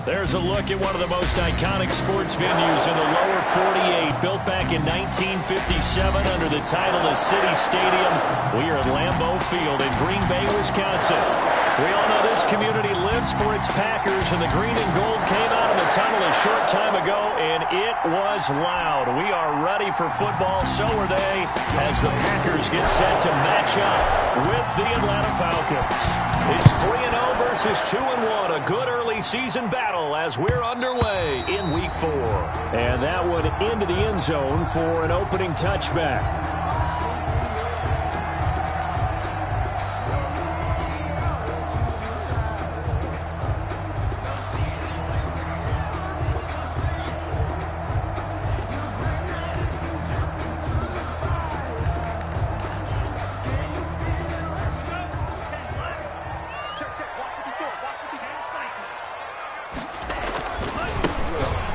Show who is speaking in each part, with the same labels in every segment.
Speaker 1: There's a look at one of the most iconic sports venues in the lower 48. Built back in 1957 under the title of City Stadium. We are at Lambeau Field in Green Bay, Wisconsin. We all know this community lives for its Packers, and the green and gold came out of the tunnel a short time ago, and it was loud. We are ready for football, so are they, as the Packers get set to match up with the Atlanta Falcons. It's 3-0 versus 2-1, a good early season battle as we're underway in Week 4. And that one into the end zone for an opening touchback.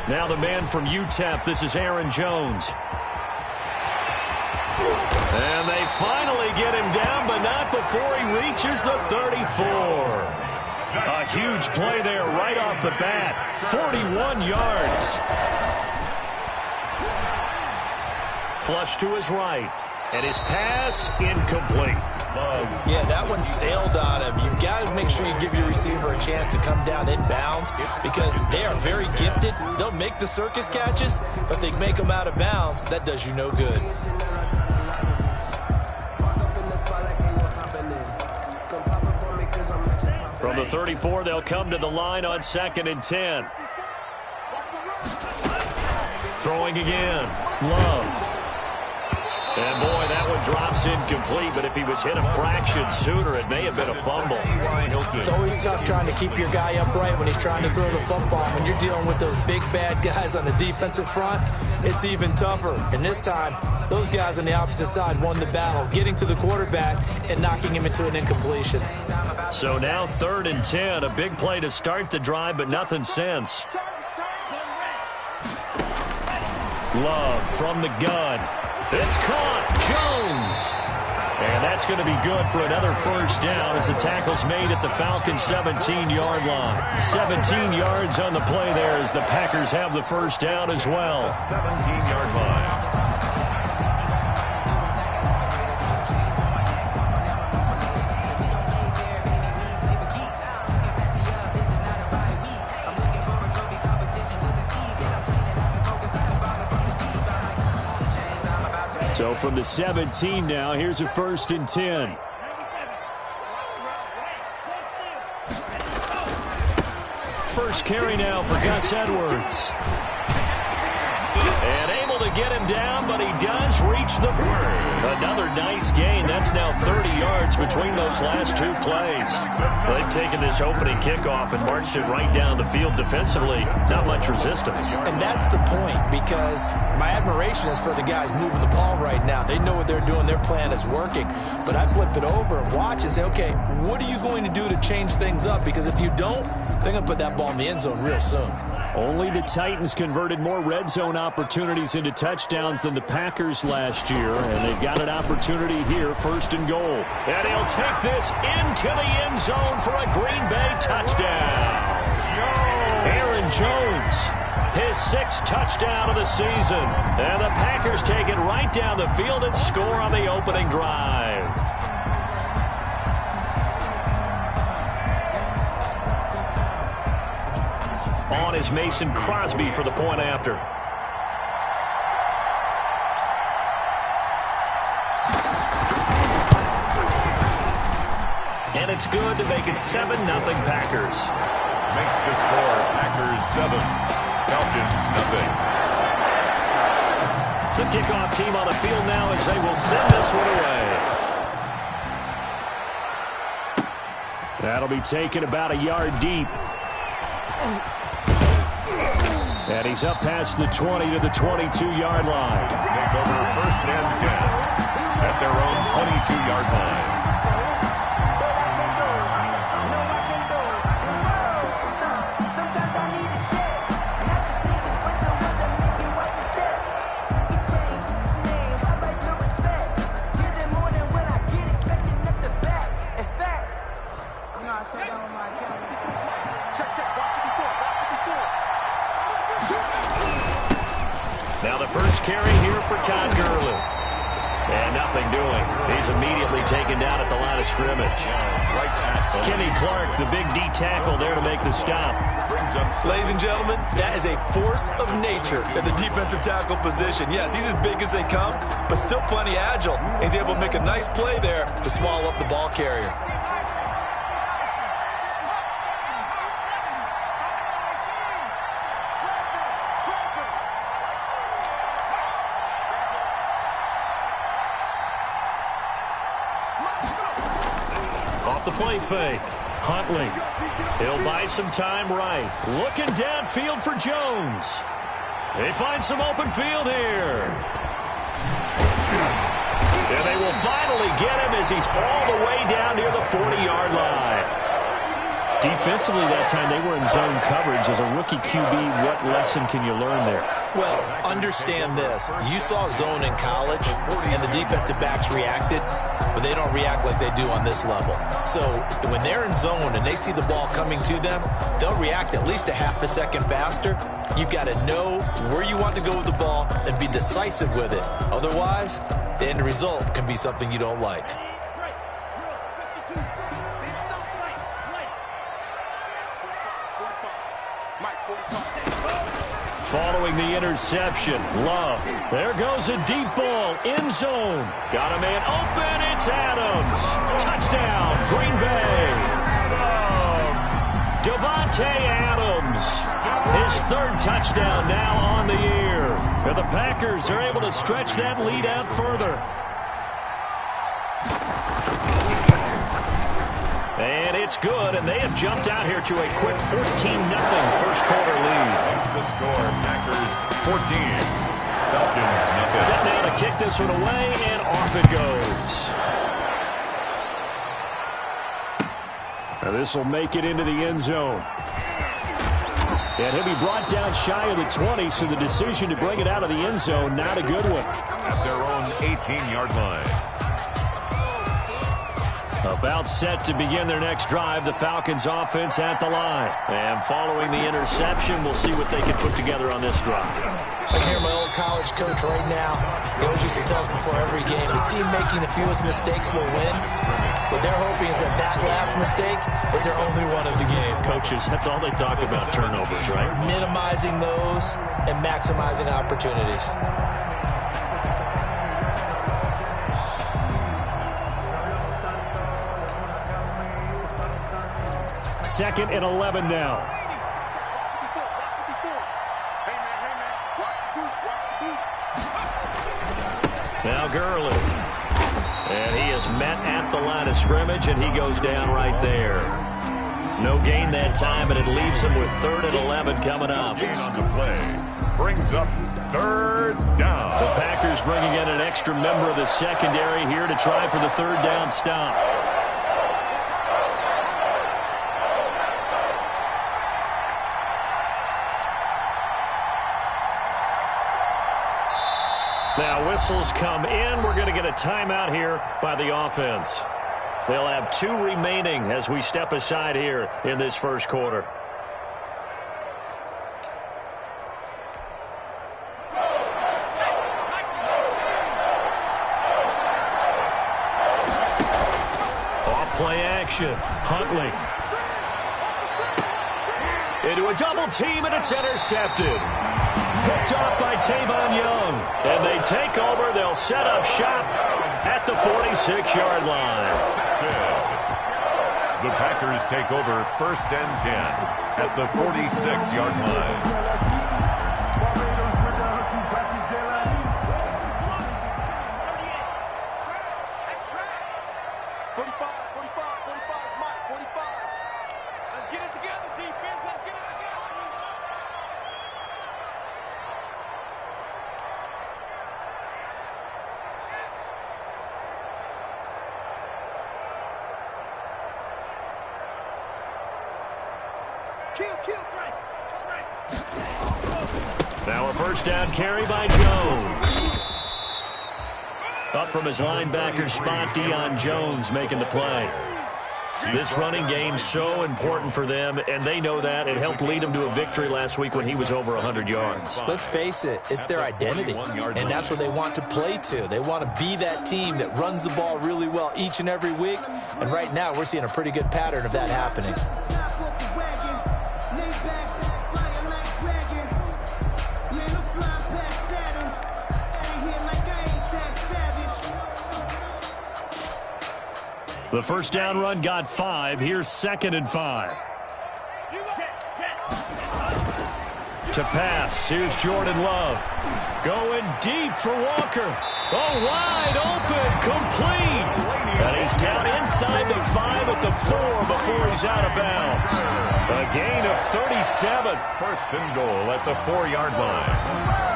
Speaker 1: Now the man from UTEP, this is Aaron Jones. And they finally get him down, but not before he reaches the 34. A huge play there right off the bat. 41 yards. Flush to his right. And his pass incomplete.
Speaker 2: Yeah, that one sailed on him. You've got to make sure you give your receiver a chance to come down inbounds because they are very gifted. They'll make the circus catches, but they make them out of bounds. That does you no good.
Speaker 1: From the 34, they'll come to the line on 2nd and 10. Throwing again. Love. And, boy, that one drops incomplete, but if he was hit a fraction sooner, it may have been a fumble.
Speaker 2: It's always tough trying to keep your guy upright when he's trying to throw the football. When you're dealing with those big, bad guys on the defensive front, it's even tougher. And this time, those guys on the opposite side won the battle, getting to the quarterback and knocking him into an incompletion.
Speaker 1: So now 3rd and 10, a big play to start the drive, but nothing since. Love from the gun. It's caught. Jones. And that's going to be good for another first down as the tackle's made at the Falcons' 17-yard line. 17 yards on the play there as the Packers have the first down as well.
Speaker 3: 17-yard line.
Speaker 1: So from the 17 now, here's a 1st and 10. First carry now for Gus Edwards. And able to get him down, but he does reach the bird. Another nice gain. That's now 30 yards between those last two plays. They've taken this opening kickoff and marched it right down the field defensively. Not much resistance.
Speaker 2: And that's the point, because my admiration is for the guys moving the ball right now. They know what they're doing. Their plan is working. But I flip it over and watch and say, okay, what are you going to do to change things up? Because if you don't, they're going to put that ball in the end zone real soon.
Speaker 1: Only the Titans converted more red zone opportunities into touchdowns than the Packers last year, and they've got an opportunity here, 1st and goal. And he'll take this into the end zone for a Green Bay touchdown. Aaron Jones, his 6th touchdown of the season. And the Packers take it right down the field and score on the opening drive. On is Mason Crosby for the point after. And it's good to make it 7-0 Packers.
Speaker 3: Makes the score Packers 7, Falcons nothing.
Speaker 1: The kickoff team on the field now as they will send this one away. That'll be taken about a yard deep. And he's up past the 20 to the 22-yard line.
Speaker 3: Take over 1st and 10 at their own 22-yard line.
Speaker 1: First carry here for Todd Gurley. And nothing doing. He's immediately taken down at the line of scrimmage. Kenny Clark, the big D tackle, there to make the stop.
Speaker 2: Ladies and gentlemen, that is a force of nature at the defensive tackle position. Yes, he's as big as they come, but still plenty agile. He's able to make a nice play there to swallow up the ball carrier.
Speaker 1: Off the play fake. Huntley. He'll buy some time right. Looking downfield for Jones. They find some open field here. And they will finally get him as he's all the way down near the 40-yard line. Defensively that time, they were in zone coverage. As a rookie QB, what lesson can you learn there?
Speaker 2: Well, understand this. You saw zone in college, and the defensive backs reacted, but they don't react like they do on this level. So when they're in zone and they see the ball coming to them, they'll react at least a half a second faster. You've got to know where you want to go with the ball and be decisive with it. Otherwise, the end result can be something you don't like.
Speaker 1: Following the interception, Love. There goes a deep ball, end zone. Got a man open, it's Adams. Touchdown, Green Bay. Devontae Adams. His third touchdown now on the year. And the Packers are able to stretch that lead out further. And it's good, and they have jumped out here to a quick 14-0 first quarter lead.
Speaker 3: That's the score. Packers 14. Falcons nothing.
Speaker 1: Set now to kick this one away, and off it goes. Now this will make it into the end zone. And he'll be brought down shy of the 20, so the decision to bring it out of the end zone, not a good one.
Speaker 3: At their own 18-yard line.
Speaker 1: About set to begin their next drive, the Falcons offense at the line. And following the interception, we'll see what they can put together on this drive.
Speaker 2: I can hear my old college coach right now. He always used to tell us before every game, the team making the fewest mistakes will win. What they're hoping is that that last mistake is their only one of the game.
Speaker 1: Coaches, that's all they talk about, turnovers, right?
Speaker 2: Minimizing those and maximizing opportunities.
Speaker 1: Second and 11 now. Now Gurley. And he is met at the line of scrimmage, and he goes down right there. No gain that time, and it leaves him with 3rd and 11 coming up.
Speaker 3: Gain on the play brings up 3rd down.
Speaker 1: The Packers bringing in an extra member of the secondary here to try for the 3rd down stop. Now whistles come in. We're going to get a timeout here by the offense. They'll have 2 remaining as we step aside here in this first quarter. Off play action. Huntley. Into a double team, and it's intercepted. Picked off by Tavon Young. And they take over. They'll set up shop at the 46-yard line.
Speaker 3: The Packers take over 1st and 10 at the 46-yard line.
Speaker 1: Now a first down carry by Jones. Up from his linebacker spot, Deion Jones making the play. This running game's so important for them, and they know that. It helped lead them to a victory last week when he was over 100 yards.
Speaker 2: Let's face it, it's their identity, and that's what they want to play to. They want to be that team that runs the ball really well each and every week, and right now we're seeing a pretty good pattern of that happening.
Speaker 1: The first down run got 5. Here's 2nd and 5. To pass. Here's Jordan Love. Going deep for Walker. Oh, wide open. Complete. And he's down inside the 5 at the 4 before he's out of bounds. A gain of 37.
Speaker 3: First and goal at the 4-yard line.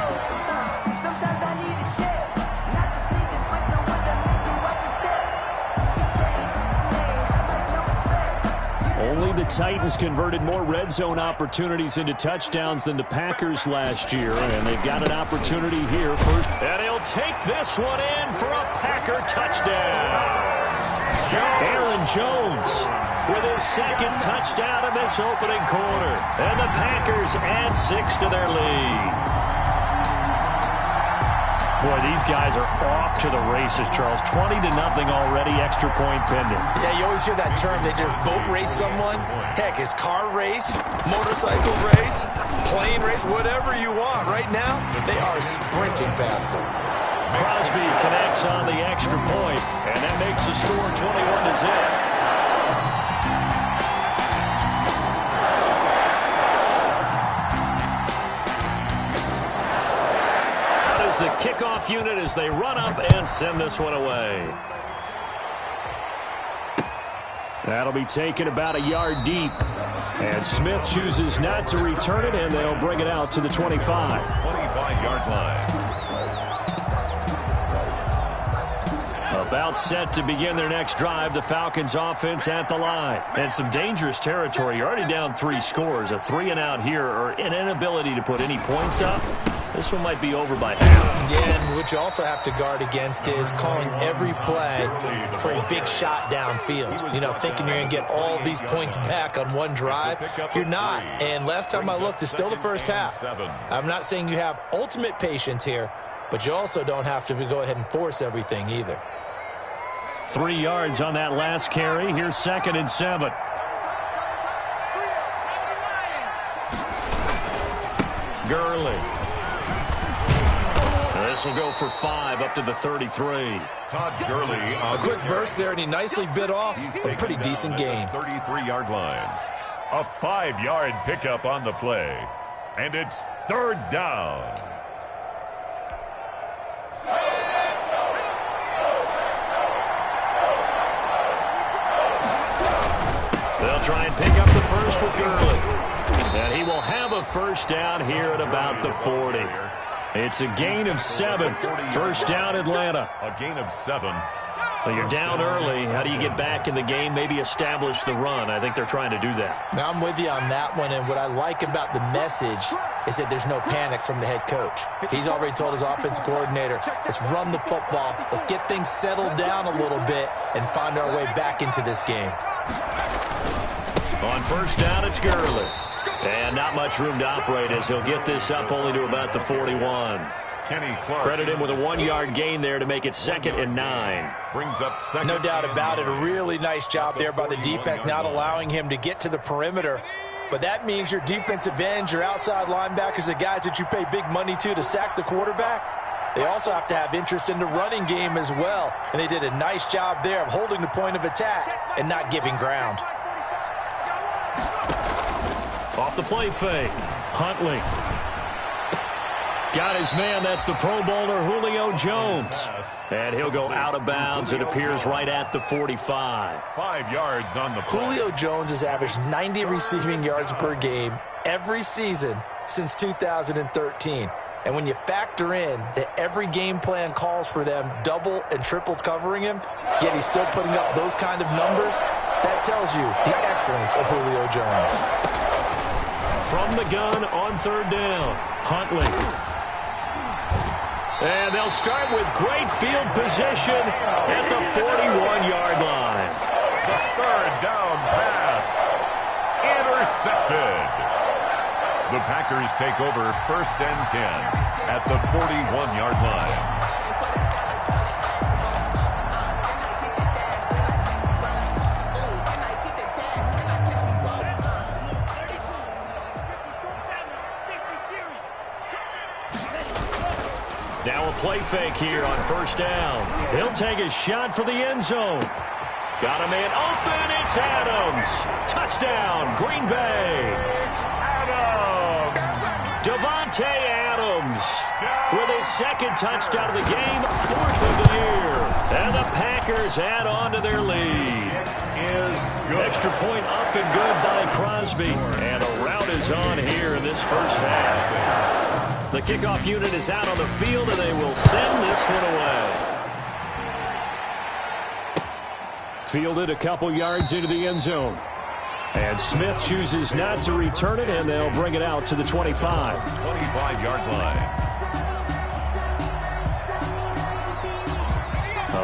Speaker 1: Only the Titans converted more red zone opportunities into touchdowns than the Packers last year, and they've got an opportunity here first. And he'll take this one in for a Packer touchdown. Aaron Jones with his 2nd touchdown of this opening quarter. And the Packers add 6 to their lead. Boy, these guys are off to the races, Charles. 20-0 already, extra point pending.
Speaker 2: Yeah, you always hear that term. They just boat race someone. Heck, it's car race, motorcycle race, plane race, whatever you want. Right now, they are sprinting past them.
Speaker 1: Crosby connects on the extra point, and that makes the score 21-0. The kickoff unit as they run up and send this one away. That'll be taken about a yard deep. And Smith chooses not to return it, and they'll bring it out to the 25.
Speaker 3: 25-yard line.
Speaker 1: About set to begin their next drive, the Falcons offense at the line. And some dangerous territory. You're already down 3 scores. A 3-and-out here, or an inability to put any points up. This one might be over by half.
Speaker 2: Yeah, and what you also have to guard against is calling every play for a big shot downfield. You know, thinking you're going to get all these points back on one drive. You're not. And last time I looked, it's still the first half. I'm not saying you have ultimate patience here, but you also don't have to go ahead and force everything either.
Speaker 1: 3 yards on that last carry. Here's 2nd and 7. Gurley. This will go for 5 up to the 33.
Speaker 3: Todd Gurley on
Speaker 2: a quick burst there, and he nicely bit off a pretty decent gain.
Speaker 3: 33-yard line. A 5-yard pickup on the play. And it's 3rd down.
Speaker 1: They'll try and pick up the first with Gurley. And he will have a first down here at about the 40. It's a gain of 7. First down, Atlanta.
Speaker 3: A gain of 7.
Speaker 1: So you're down early. How do you get back in the game? Maybe establish the run. I think they're trying to do that.
Speaker 2: Now, I'm with you on that one, and what I like about the message is that there's no panic from the head coach. He's already told his offensive coordinator, let's run the football, let's get things settled down a little bit, and find our way back into this game.
Speaker 1: On first down, it's Gurley. And not much room to operate as he'll get this up only to about the 41.
Speaker 3: Kenny Clark.
Speaker 1: Credit him with a 1-yard gain there to make it 2nd and 9.
Speaker 3: Brings up 2nd.
Speaker 2: No doubt about it. A really nice job there by the defense, not allowing him to get to the perimeter. But that means your defensive ends, your outside linebackers, the guys that you pay big money to sack the quarterback, they also have to have interest in the running game as well. And they did a nice job there of holding the point of attack and not giving ground.
Speaker 1: Off the play fake. Huntley. Got his man. That's the Pro Bowler Julio Jones. And he'll go out of bounds. It appears right at the 45.
Speaker 3: 5 yards on the play.
Speaker 2: Julio Jones has averaged 90 receiving yards per game every season since 2013. And when you factor in that every game plan calls for them double and triple covering him, yet he's still putting up those kind of numbers, that tells you the excellence of Julio Jones.
Speaker 1: From the gun on 3rd down, Huntley. And they'll start with great field position at the 41-yard line.
Speaker 3: The 3rd down intercepted. The Packers take over 1st and 10 at the 41-yard line.
Speaker 1: Now a play fake here on 1st down. He'll take a shot for the end zone. Got a man open. It's Adams. Touchdown, Green Bay. Davante Adams with his 2nd touchdown of the game, 4th of the year. And the Packers add on to their lead. Extra point up and good by Crosby. And a rout is on here in this first half. The kickoff unit is out on the field, and they will send this one away. Fielded a couple yards into the end zone. And Smith chooses not to return it, and they'll bring it out to the 25.
Speaker 3: 25-yard line.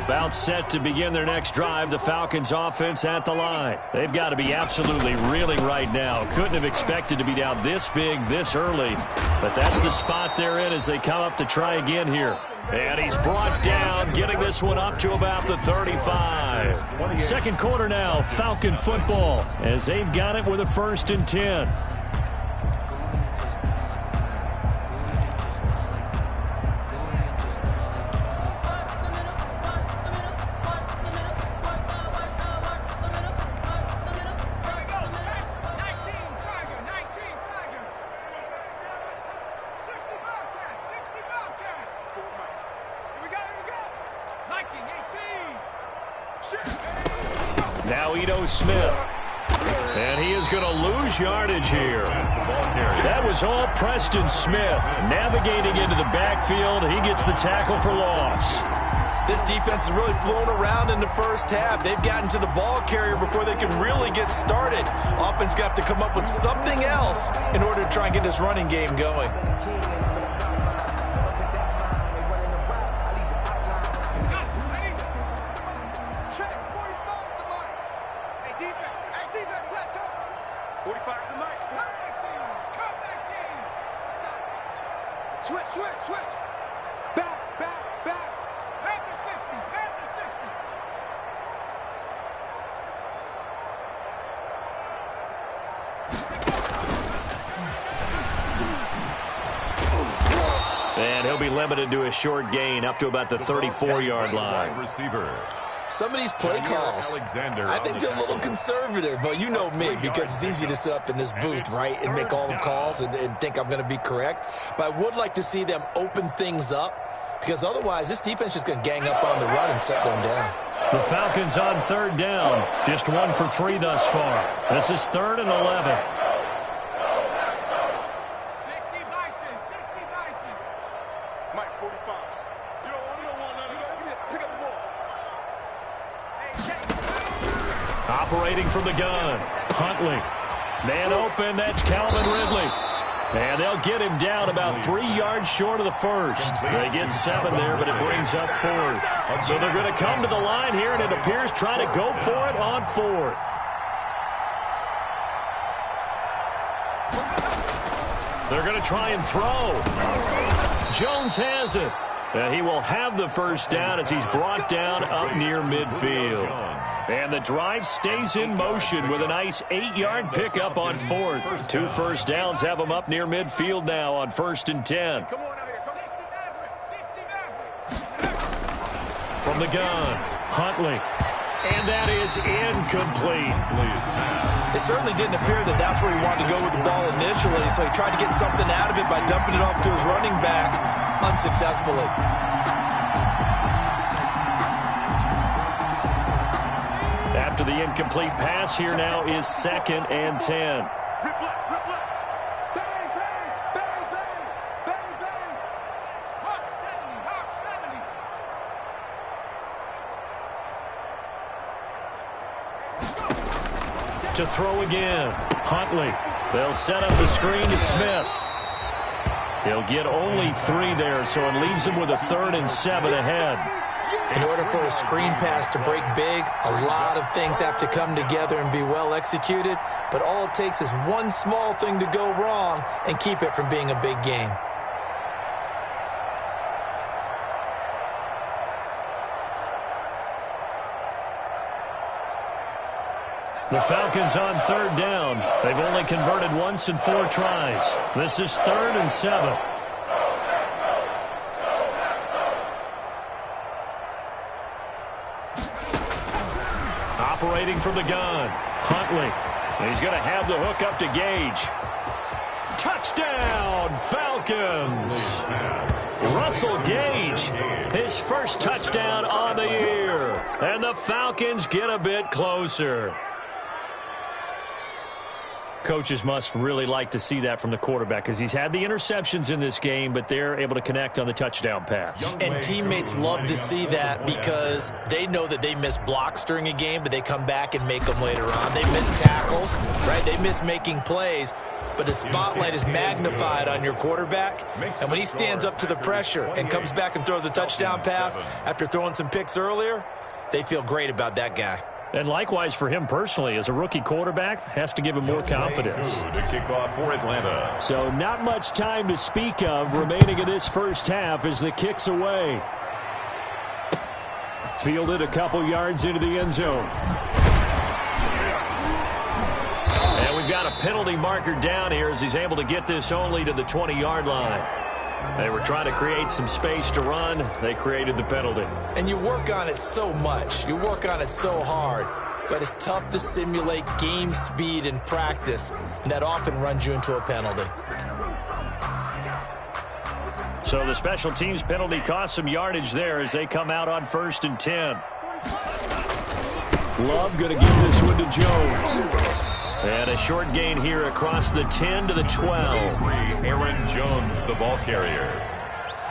Speaker 1: About set to begin their next drive, the Falcons offense at the line. They've got to be absolutely reeling right now. Couldn't have expected to be down this big this early, but that's the spot they're in as they come up to try again here. And he's brought down, getting this one up to about the 35. Second quarter now, Falcon football, as they've got it with a 1st and 10. Now Ito Smith. And he is going to lose yardage here. That was all Preston Smith. Navigating into the backfield, he gets the tackle for loss.
Speaker 2: This defense has really flown around in the first half. They've gotten to the ball carrier before they can really get started. Offense got to come up with something else in order to try and get this running game going.
Speaker 1: And he'll be limited to a short gain up to about the 34-yard line.
Speaker 3: Receiver.
Speaker 2: Some of these play calls, I think they're a little conservative, but you know me, because it's easy to sit up in this booth, right, and make all the calls and think I'm going to be correct. But I would like to see them open things up, because otherwise this defense is going to gang up on the run and shut them down.
Speaker 1: The Falcons on 3rd down, just 1 for 3 thus far. This is 3rd and 11. Operating from the gun, Huntley. Man open, that's Calvin Ridley. And they'll get him down about 3 yards short of the first. They get 7 there, but it brings up 4th. So they're going to come to the line here, and it appears trying to go for it on 4th. They're going to try and throw. Jones has it. And he will have the first down as he's brought down up near midfield. And the drive stays in motion with a nice 8-yard pickup on 4th. 2 first downs have him up near midfield now on 1st and 10. From the gun, Huntley. And that is incomplete.
Speaker 2: It certainly didn't appear that that's where he wanted to go with the ball initially, so he tried to get something out of it by dumping it off to his running back unsuccessfully.
Speaker 1: After the incomplete pass, here now is 2nd and 10. To throw again, Huntley. They'll set up the screen to Smith. He'll get only 3 there, so it leaves him with a 3rd and 7 ahead.
Speaker 2: In order for a screen pass to break big, a lot of things have to come together and be well executed, but all it takes is one small thing to go wrong and keep it from being a big game.
Speaker 1: The Falcons on third down. They've only converted once in 4 tries. This is 3rd and 7. Operating from the gun, Huntley. He's going to have the hook up to Gage. Touchdown, Falcons! Russell Gage, his first touchdown on the year. And the Falcons get a bit closer. Coaches must really like to see that from the quarterback because he's had the interceptions in this game, but they're able to connect on the touchdown pass.
Speaker 2: And teammates love to see that because they know that they miss blocks during a game, but they come back and make them later on. They miss tackles, right? They miss making plays, but the spotlight is magnified on your quarterback. And when he stands up to the pressure and comes back and throws a touchdown pass after throwing some picks earlier, they feel great about that guy.
Speaker 1: And likewise for him personally, as a rookie quarterback, has to give him more confidence.
Speaker 3: To kick off for Atlanta.
Speaker 1: So not much time to speak of remaining in this first half as the kick's away. Fielded a couple yards into the end zone. And we've got a penalty marker down here as he's able to get this only to the 20-yard line. They were trying to create some space to run. They created the penalty.
Speaker 2: And you work on it so much. You work on it so hard. But it's tough to simulate game speed in practice. And that often runs you into a penalty.
Speaker 1: So the special teams penalty cost some yardage there as they come out on 1st and 10. Love going to give this one to Jones. And a short gain here across the 10 to the 12.
Speaker 3: Aaron Jones, the ball carrier.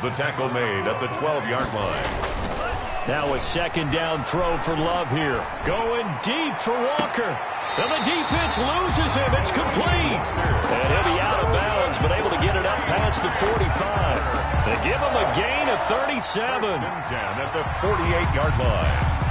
Speaker 3: The tackle made at the 12-yard line.
Speaker 1: Now a second down throw for Love here. Going deep for Walker. And the defense loses him. It's complete. And he'll be out of bounds, but able to get it up past the 45. They give him a gain of 37.
Speaker 3: 10 at the 48-yard line.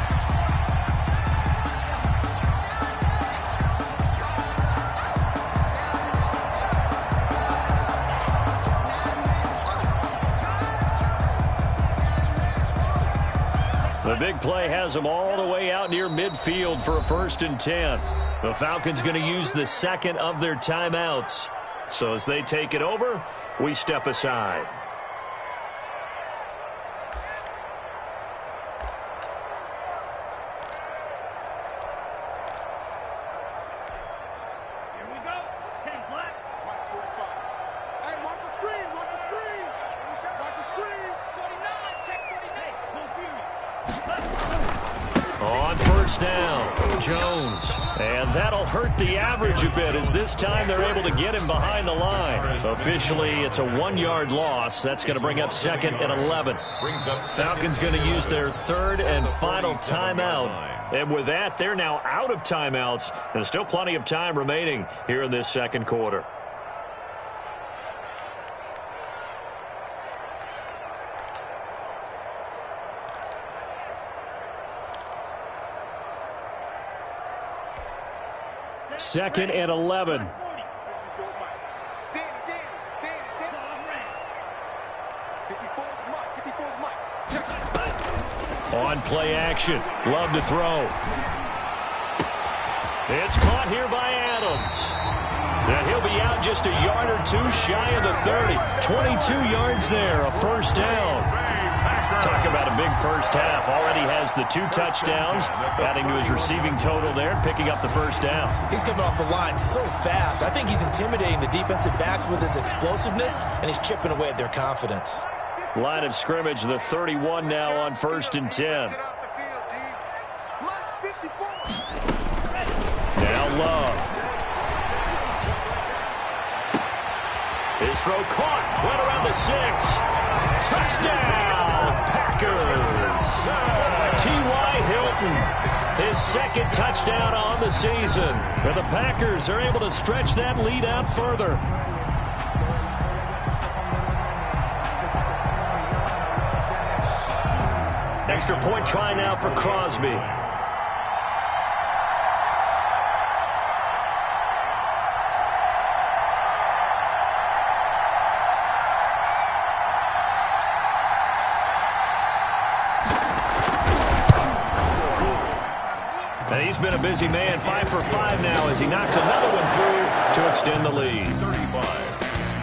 Speaker 1: The big play has them all the way out near midfield for a 1st and 10. The Falcons going to use the second of their timeouts. So as they take it over, we step aside.
Speaker 4: Here we go. 10 black. Watch 45. Hey, watch the screen. Watch the screen. Watch the screen. 49. Check 49. Full fury.
Speaker 1: On 1st down, Jones. And that'll hurt the average a bit as this time they're able to get him behind the line. Officially, it's a 1-yard loss. That's going to bring up 2nd and 11. Falcons going to use their 3rd and final timeout. And with that, they're now out of timeouts. There's still plenty of time remaining here in this second quarter. Second and 11. On play action. Love to throw. It's caught here by Adams. And he'll be out just a yard or two shy of the 30. 22 yards there, a 1st down. Talk about a big first half. Already has the 2 touchdowns, adding to his receiving total there and picking up the 1st down.
Speaker 2: He's coming off the line so fast. I think he's intimidating the defensive backs with his explosiveness, and he's chipping away at their confidence.
Speaker 1: Line of scrimmage, the 31 now on 1st and 10. Now Love. His throw caught. Went around the 6. Touchdown, Packers. T.Y. Hilton, his 2nd touchdown on the season. And the Packers are able to stretch that lead out further. Extra point try now for Crosby. And he's been a busy man, 5 for 5 now as he knocks another one through to extend the lead.
Speaker 3: 35.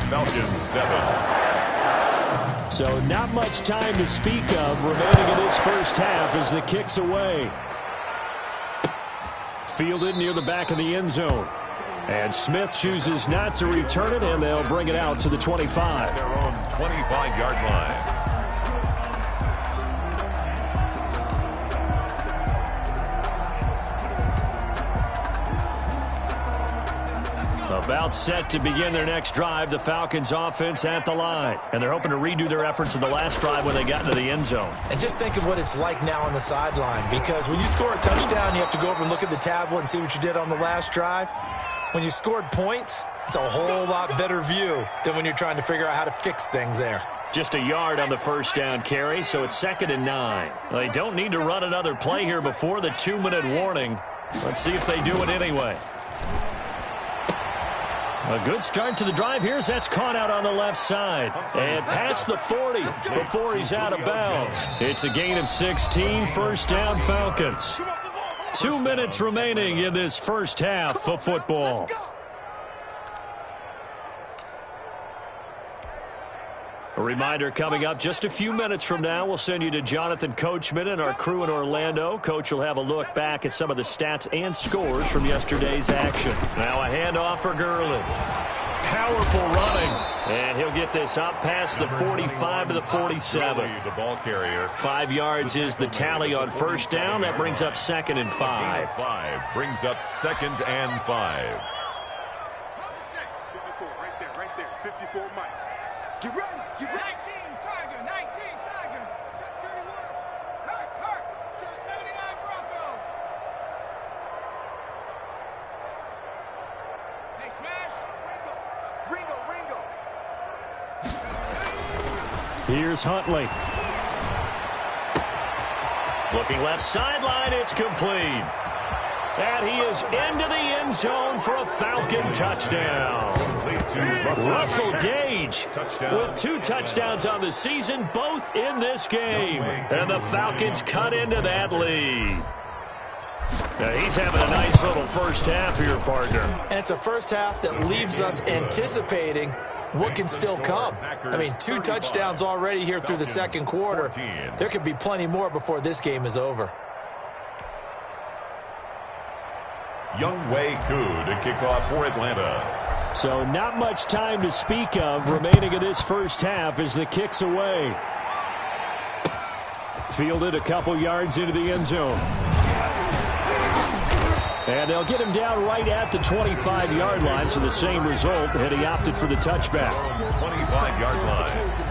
Speaker 3: Falcons 7.
Speaker 1: So not much time to speak of remaining in this first half as the kick's away. Fielded near the back of the end zone. And Smith chooses not to return it, and they'll bring it out to the 25.
Speaker 3: Their own 25-yard line.
Speaker 1: About set to begin their next drive, the Falcons offense at the line. And they're hoping to redo their efforts in the last drive when they got into the end zone.
Speaker 2: And just think of what it's like now on the sideline, because when you score a touchdown, you have to go over and look at the tablet and see what you did on the last drive. When you scored points, it's a whole lot better view than when you're trying to figure out how to fix things there.
Speaker 1: Just a yard on the first down carry, so it's 2nd and 9. They don't need to run another play here before the 2-minute warning. Let's see if they do it anyway. A good start to the drive here as that's caught out on the left side. And past the 40 before he's out of bounds. It's a gain of 16, first down Falcons. 2 minutes remaining in this first half of football. A reminder coming up just a few minutes from now, we'll send you to Jonathan Coachman and our crew in Orlando. Coach will have a look back at some of the stats and scores from yesterday's action. Now a handoff for Gurley. Powerful running. And he'll get this up past the 45 to the 47.
Speaker 3: The ball carrier.
Speaker 1: 5 yards is the tally on first down. That brings up 2nd and 5.
Speaker 3: 5 brings up 2nd and 5.
Speaker 4: 54, right there, 54, Mike. Get ready, get ready. 19 Tiger, 19 Tiger. 31. Hurt. 79 Bronco. Hey, smash. Ringo.
Speaker 1: Here's Huntley. Looking left sideline, it's complete. And he is into the end zone for a Falcon touchdown. Russell Gage with 2 touchdowns on the season, both in this game. And the Falcons cut into that lead. Now he's having a nice little first half here, partner.
Speaker 2: And it's a first half that leaves us anticipating what can still come. I mean, 2 touchdowns already here through the second quarter. There could be plenty more before this game is over.
Speaker 3: Younghoe Koo to kick off for Atlanta.
Speaker 1: So not much time to speak of remaining in this first half as the kick's away. Fielded a couple yards into the end zone. And they'll get him down right at the 25-yard line, so the same result, and he opted for the touchback.
Speaker 3: 25-yard line.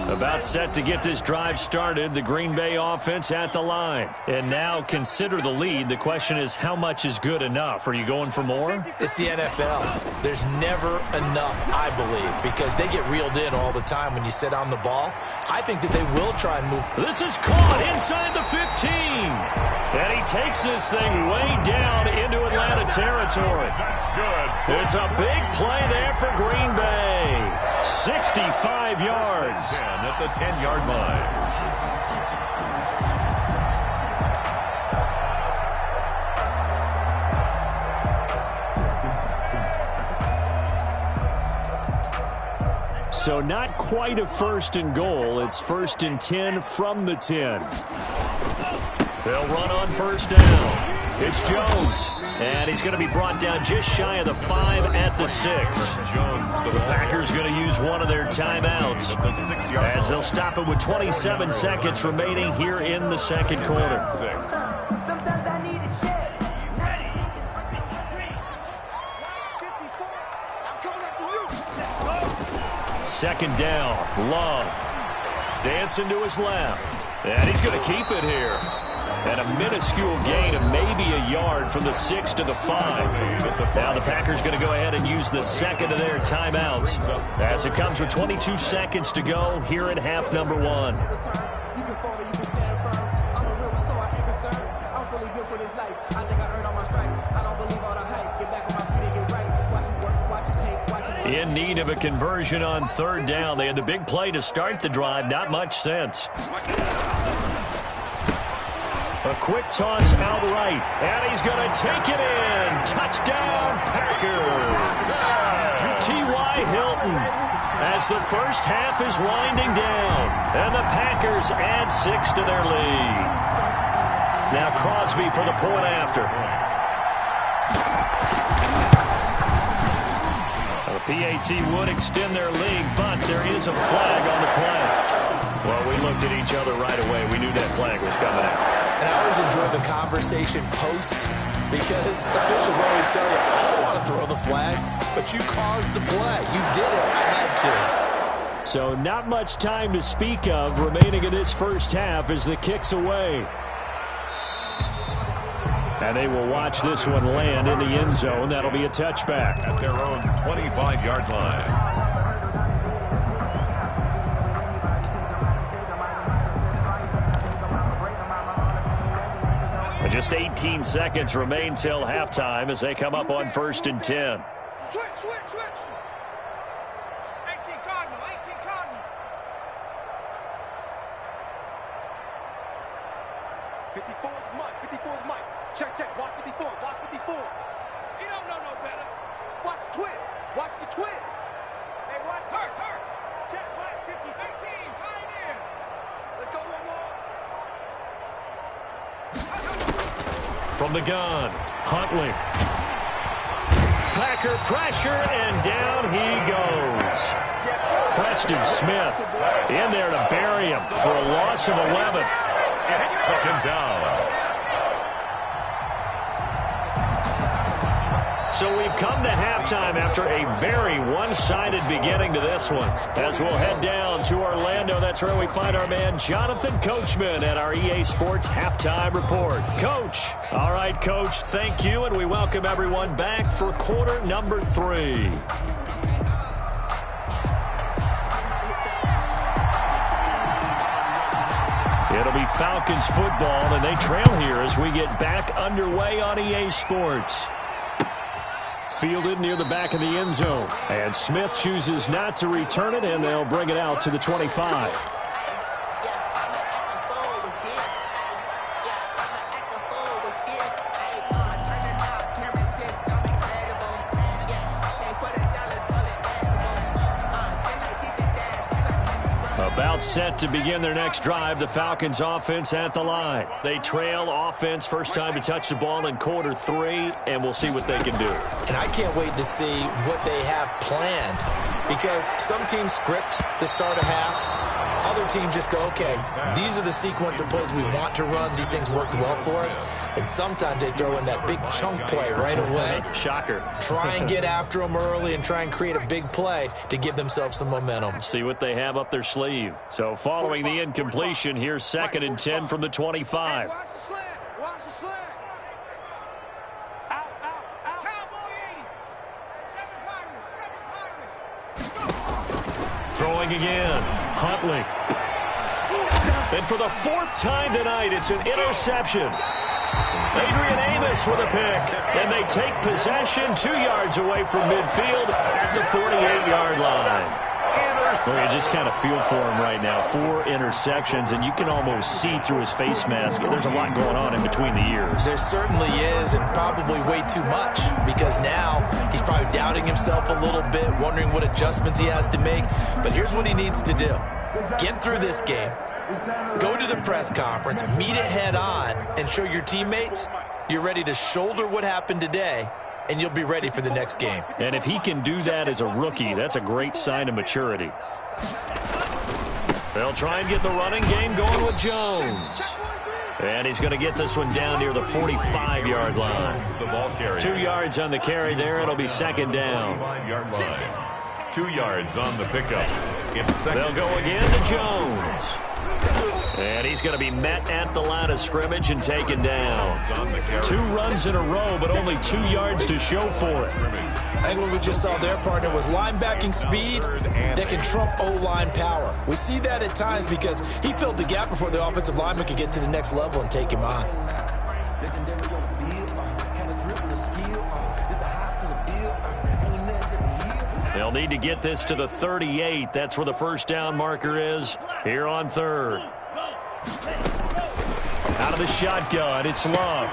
Speaker 1: About set to get this drive started, the Green Bay offense at the line. And now consider the lead. The question is, how much is good enough? Are you going for more?
Speaker 2: It's the NFL. There's never enough, I believe, because they get reeled in all the time when you sit on the ball. I think that they will try and move.
Speaker 1: This is caught inside the 15. And he takes this thing way down into Atlanta territory.
Speaker 3: That's good.
Speaker 1: It's a big play there for Green Bay. 65 yards.
Speaker 3: 10 at the 10-yard line.
Speaker 1: So not quite a 1st and goal. It's 1st and 10 from the 10. They'll run on first down. It's Jones. And he's going to be brought down just shy of the 5 at the 6. The Packers going to use one of their timeouts as they'll stop it with 27 seconds remaining here in the second quarter.
Speaker 4: Sometimes I need a check. Ready. 54. I'm coming after you.
Speaker 1: Second down. Love. Dancing to his left. And he's going to keep it here. And a minuscule gain of maybe a yard from the 6 to the 5. Now the Packers going to go ahead and use the second of their timeouts as it comes with 22 seconds to go here in half number 1. In need of a conversion on third down. They had the big play to start the drive. Not much sense. A quick toss out right, and he's going to take it in. Touchdown, Packers. T.Y. Hilton as the first half is winding down, and the Packers add 6 to their lead. Now Crosby for the point after. The PAT would extend their lead, but there is a flag on the play. Well, we looked at each other right away. We knew that flag was coming out.
Speaker 2: And I always enjoy the conversation post because officials always tell you, I don't want to throw the flag, but you caused the play. You did it. I had to.
Speaker 1: So not much time to speak of remaining in this first half as the kick's away. And they will watch this one land in the end zone. That'll be a touchback.
Speaker 3: At their own 25-yard line.
Speaker 1: Just 18 seconds remain till halftime as they come up on 1st and 10.
Speaker 4: Switch. 18 Cardinal. 54 is Mike. Check. Watch 54. He don't know no better. Watch the twist. Hey, watch her. Check, Mike. 50. 18. Pioneer. Let's go one more.
Speaker 1: From the gun, Huntley. Packer pressure, and down he goes. Preston Smith in there to bury him for a loss of 11.
Speaker 3: It's second down.
Speaker 1: So we've come to halftime after a very one-sided beginning to this one. As we'll head down to Orlando, that's where we find our man Jonathan Coachman at our EA Sports Halftime Report. Coach. All right, Coach, thank you, and we welcome everyone back for quarter number 3. It'll be Falcons football, and they trail here as we get back underway on EA Sports. Fielded near the back of the end zone. And Smith chooses not to return it, and they'll bring it out to the 25. About set to begin their next drive, the Falcons offense at the line. They trail offense, first time to touch the ball in quarter 3, and we'll see what they can do.
Speaker 2: And I can't wait to see what they have planned because some teams script to start a half. Other teams just go, okay, these are the sequence of plays we want to run. These things worked well for us. And sometimes they throw in that big chunk play right away.
Speaker 1: Shocker.
Speaker 2: Try and get after them early and try and create a big play to give themselves some momentum.
Speaker 1: See what they have up their sleeve. So following the incompletion, here's 2nd and 10 from the 25.
Speaker 4: Watch the slant. Out. Cowboy 80. 7 Pirates.
Speaker 1: Throwing again. Huntley. And for the 4th time tonight, it's an interception. Adrian Amos with a pick. And they take possession 2 yards away from midfield at the 48-yard line. Well, you just kind of feel for him right now. 4 interceptions, and you can almost see through his face mask. There's a lot going on in between the ears.
Speaker 2: There certainly is, and probably way too much, because now he's probably doubting himself a little bit, wondering what adjustments he has to make. But here's what he needs to do. Get through this game. Go to the press conference, meet it head on, and show your teammates you're ready to shoulder what happened today, and you'll be ready for the next game.
Speaker 1: And if he can do that as a rookie, that's a great sign of maturity. They'll try and get the running game going with Jones. And he's going to get this one down near the 45-yard line. 2 yards on the carry there. It'll be 2nd down.
Speaker 3: 5-yard line. 2 yards on the pickup. It's second.
Speaker 1: They'll go again to Jones. And he's going to be met at the line of scrimmage and taken down. 2 runs in a row, but only 2 yards to show for it.
Speaker 2: I think what we just saw there, partner, was linebacking speed that can trump O-line power. We see that at times because he filled the gap before the offensive lineman could get to the next level and take him on.
Speaker 1: They'll need to get this to the 38. That's where the first down marker is here on 3rd. Out of the shotgun, it's Love.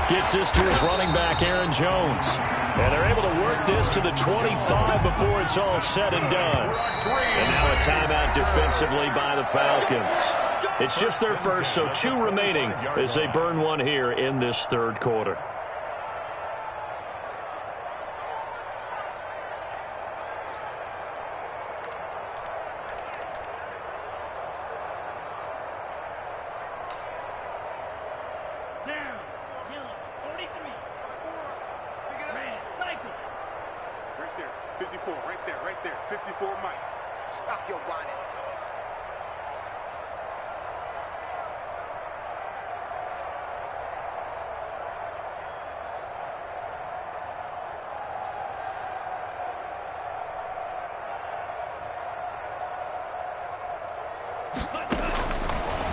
Speaker 1: Gets this to his running back, Aaron Jones. And they're able to work this to the 25 before it's all said and done. And now a timeout defensively by the Falcons. It's just their first, so 2 remaining as they burn one here in this 3rd quarter.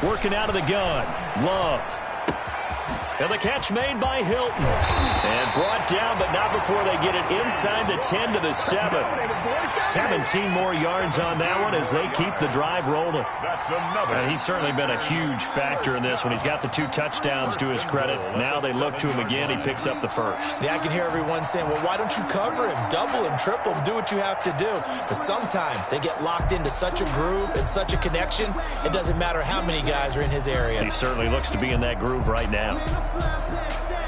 Speaker 1: Working out of the gun, Love. And the catch made by Hilton. And brought down, but not before they get it inside the 10 to the 7. 17 more yards on that one as they keep the drive rolling.
Speaker 3: That's another.
Speaker 1: And he's certainly been a huge factor in this when he's got the 2 touchdowns to his credit. Now they look to him again. He picks up the first.
Speaker 2: Yeah, I can hear everyone saying, well, why don't you cover him, double him, triple him, do what you have to do. But sometimes they get locked into such a groove and such a connection, it doesn't matter how many guys are in his area.
Speaker 1: He certainly looks to be in that groove right now.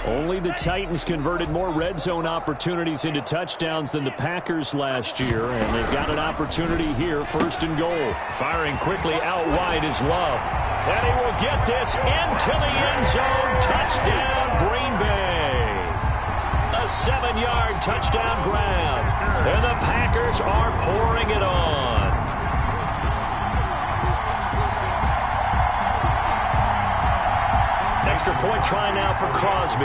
Speaker 1: Only the Titans converted more red zone opportunities into touchdowns than the Packers last year, and they've got an opportunity here, 1st and goal. Firing quickly out wide is Love. And he will get this into the end zone. Touchdown, Green Bay. A 7-yard touchdown grab, and the Packers are pouring it on. Extra point try now for Crosby.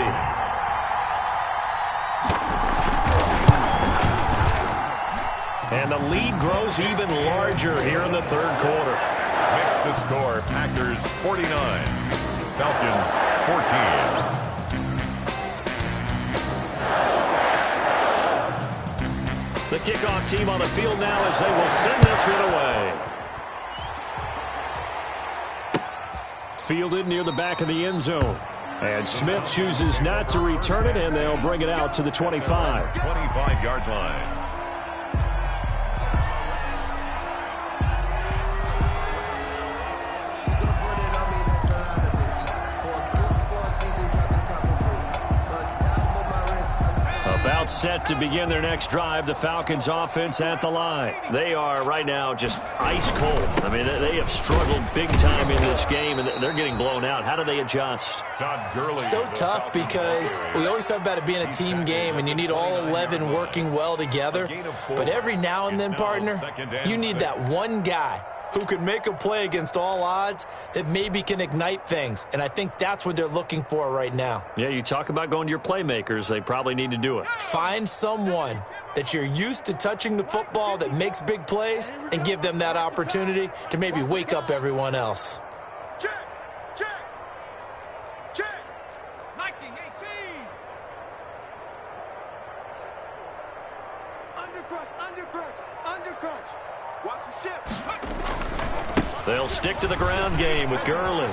Speaker 1: And the lead grows even larger here in the 3rd quarter.
Speaker 3: Makes the score Packers 49, Falcons 14.
Speaker 1: The kickoff team on the field now as they will send this one away. Fielded near the back of the end zone. And Smith chooses not to return it, and they'll bring it out to the 25.
Speaker 3: 25-yard line.
Speaker 1: About set to begin their next drive, the Falcons offense at the line. They are right now just ice cold. I mean, they have struggled big time in this game, and they're getting blown out. How do they adjust?
Speaker 2: So tough because we always talk about it being a team game, and you need all 11 working well together. But every now and then, partner, you need that one guy who can make a play against all odds that maybe can ignite things. And I think that's what they're looking for right now.
Speaker 1: Yeah, you talk about going to your playmakers. They probably need to do it.
Speaker 2: Find someone that you're used to touching the football that makes big plays and give them that opportunity to maybe wake up everyone else.
Speaker 4: Check, check, check. 1918. Under crunch. Watch the shift.
Speaker 1: They'll stick to the ground game with Gurley.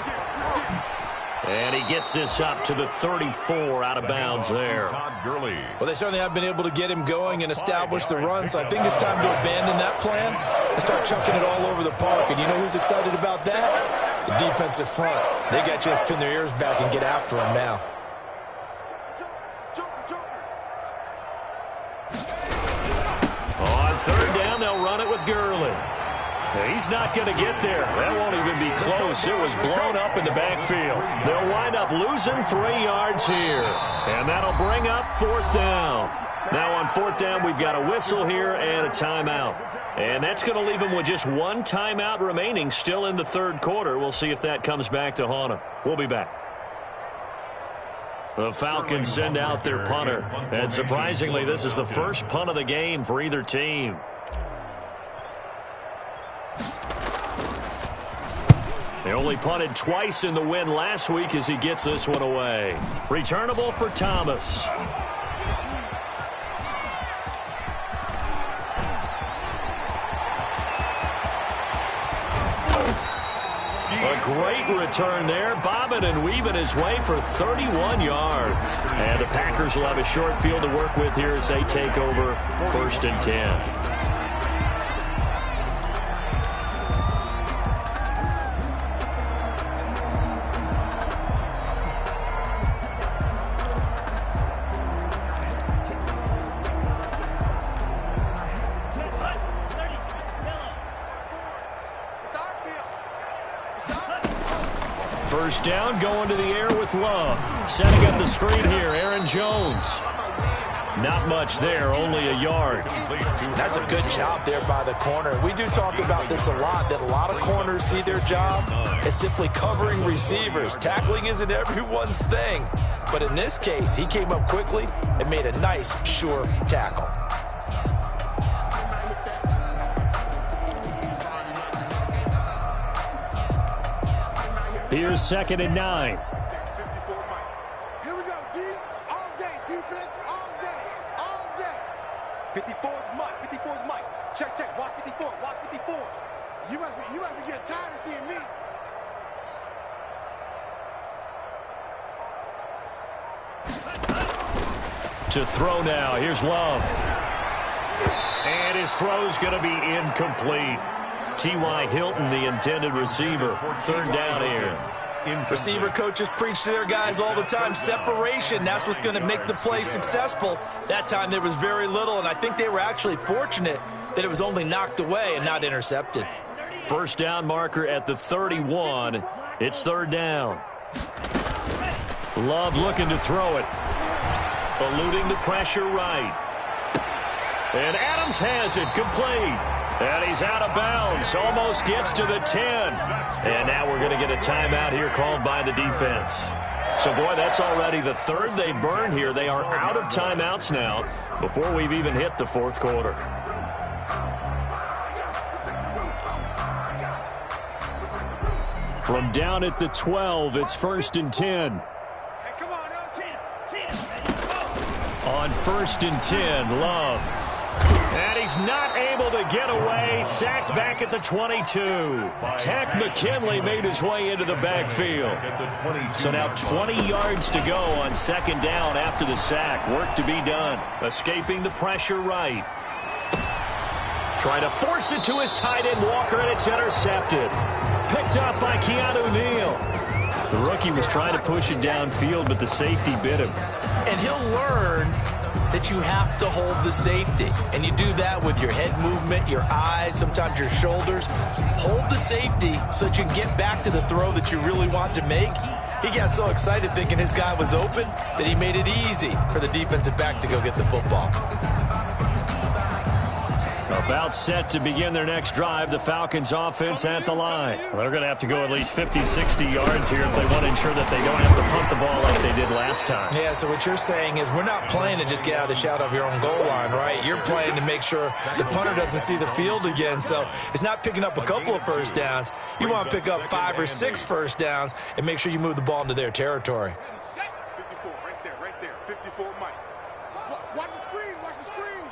Speaker 1: And he gets this up to the 34 out of bounds there.
Speaker 2: Well, they certainly have been able to get him going and establish the run, so I think it's time to abandon that plan and start chucking it all over the park. And you know who's excited about that? The defensive front. They got to just pin their ears back and get after him now.
Speaker 1: On 3rd down, they'll run it with Gurley. He's not going to get there. That won't even be close. It was blown up in the backfield. They'll wind up losing 3 yards here. And that'll bring up 4th down. Now on 4th down, we've got a whistle here and a timeout. And that's going to leave them with just one timeout remaining still in the 3rd quarter. We'll see if that comes back to haunt them. We'll be back. The Falcons send out their punter. And surprisingly, this is the first punt of the game for either team. They only punted twice in the win last week as he gets this one away. Returnable for Thomas. A great return there, bobbing and weaving his way for 31 yards. And the Packers will have a short field to work with here as they take over 1st and 10. First down, going to the air with Love. Setting up the screen here, Aaron Jones. Not much there, only a yard.
Speaker 2: That's a good job there by the corner. We do talk about this a lot, that a lot of corners see their job as simply covering receivers. Tackling isn't everyone's thing. But in this case, he came up quickly and made a nice, sure tackle.
Speaker 1: Here's 2nd and 9.
Speaker 4: Here we go, D. All day, defense, all day, all day. 54's Mike, 54's Mike. Check, check, watch 54, watch 54. You must be getting tired of seeing me.
Speaker 1: To throw now, here's Love. And his throw's going to be incomplete. T.Y. Hilton, the intended receiver. 3rd down here.
Speaker 2: Receiver coaches preach to their guys all the time. Separation, that's what's going to make the play successful. That time there was very little, and I think they were actually fortunate that it was only knocked away and not intercepted.
Speaker 1: First down marker at the 31. It's 3rd down. Love looking to throw it. Eluding the pressure right. And Adams has it complete. And he's out of bounds. Almost gets to the 10. And now we're going to get a timeout here called by the defense. So, boy, that's already the 3rd they burned here. They are out of timeouts now before we've even hit the 4th quarter. From down at the 12, it's 1st and 10. On 1st and 10, Love. And he's not able to get away. Sacked back at the 22. Tack McKinley made his way into the backfield. So now 20 yards to go on 2nd down after the sack. Work to be done. Escaping the pressure right. Trying to force it to his tight end, Walker, and it's intercepted. Picked up by Keanu Neal. The rookie was trying to push it downfield, but the safety bit him.
Speaker 2: And he'll learn that you have to hold the safety. And you do that with your head movement, your eyes, sometimes your shoulders. Hold the safety so that you can get back to the throw that you really want to make. He got so excited thinking his guy was open that he made it easy for the defensive back to go get the football.
Speaker 1: About set to begin their next drive, the Falcons offense at the line. Well, they're going to have to go at least 50, 60 yards here if they want to ensure that they don't have to punt the ball like they did last time.
Speaker 2: Yeah, so what you're saying is we're not playing to just get out of the shadow of your own goal line, right? You're playing to make sure the punter doesn't see the field again. So it's not picking up a couple of first downs. You want to pick up 5 or 6 first downs and make sure you move the ball into their territory.
Speaker 4: 54, right there, 54, Mike. Watch the screen, watch the screen.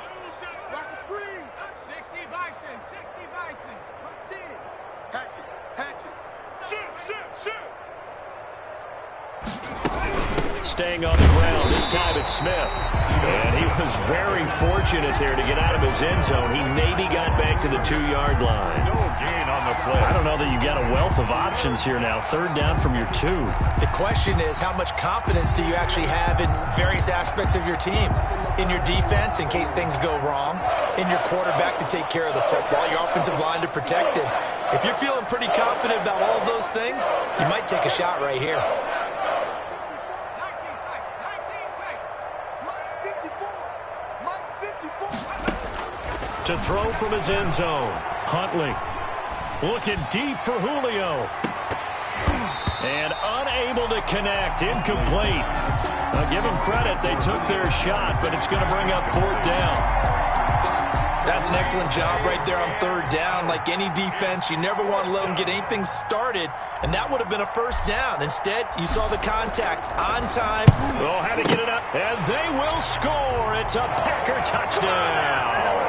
Speaker 4: Watch the screen. 60 Bison, 60 Bison. Let's see. Hatchet, hatchet. Shoot, shoot, shoot.
Speaker 1: Staying on the ground, this time it's Smith. And he was very fortunate there to get out of his end zone. He maybe got back to the 2-yard line.
Speaker 3: No gain on the play.
Speaker 1: I don't know that you got a wealth of options here now. 3rd down from your 2.
Speaker 2: The question is, how much confidence do you actually have in various aspects of your team? In your defense, in case things go wrong. In your quarterback to take care of the football. Your offensive line to protect it. If you're feeling pretty confident about all of those things, you might take a shot right here.
Speaker 1: To throw from his end zone. Huntley looking deep for Julio. And unable to connect. Incomplete. I'll give them credit. They took their shot, but it's going to bring up 4th down.
Speaker 2: That's an excellent job right there on 3rd down. Like any defense, you never want to let them get anything started, and that would have been a 1st down. Instead, you saw the contact on time.
Speaker 1: Oh, had to get it up, and they will score. It's a Packer touchdown.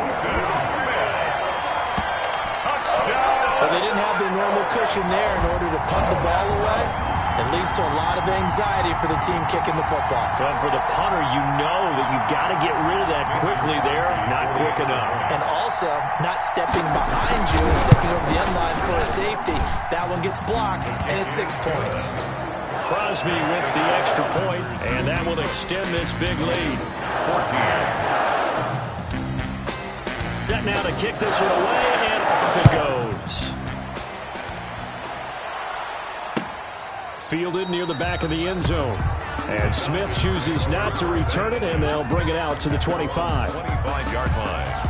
Speaker 2: But they didn't have their normal cushion there in order to punt the ball away. It leads to a lot of anxiety for the team kicking the football.
Speaker 1: Well, for the punter, you know that you've got to get rid of that quickly there. Not quick enough.
Speaker 2: And also, not stepping behind you and stepping over the end line for a safety. That one gets blocked, and it's 6 points.
Speaker 1: Crosby with the extra point, and that will extend this big lead. 14. Set now to kick this one away, and off it goes. Fielded near the back of the end zone. And Smith chooses not to return it, and they'll bring it out to the 25.
Speaker 3: 25-yard line.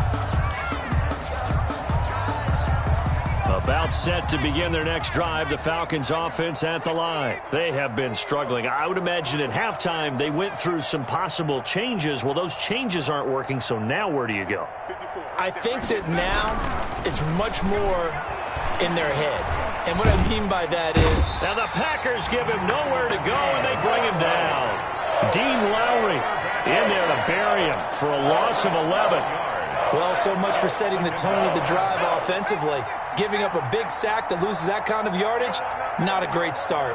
Speaker 1: About set to begin their next drive, the Falcons offense at the line. They have been struggling. I would imagine at halftime they went through some possible changes. Well, those changes aren't working, so now where do you go?
Speaker 2: I think that now it's much more in their head. And what I mean by that is...
Speaker 1: Now the Packers give him nowhere to go, and they bring him down. Dean Lowry in there to bury him for a loss of 11.
Speaker 2: Well, so much for setting the tone of the drive offensively. Giving up a big sack that loses that kind of yardage, not a great start.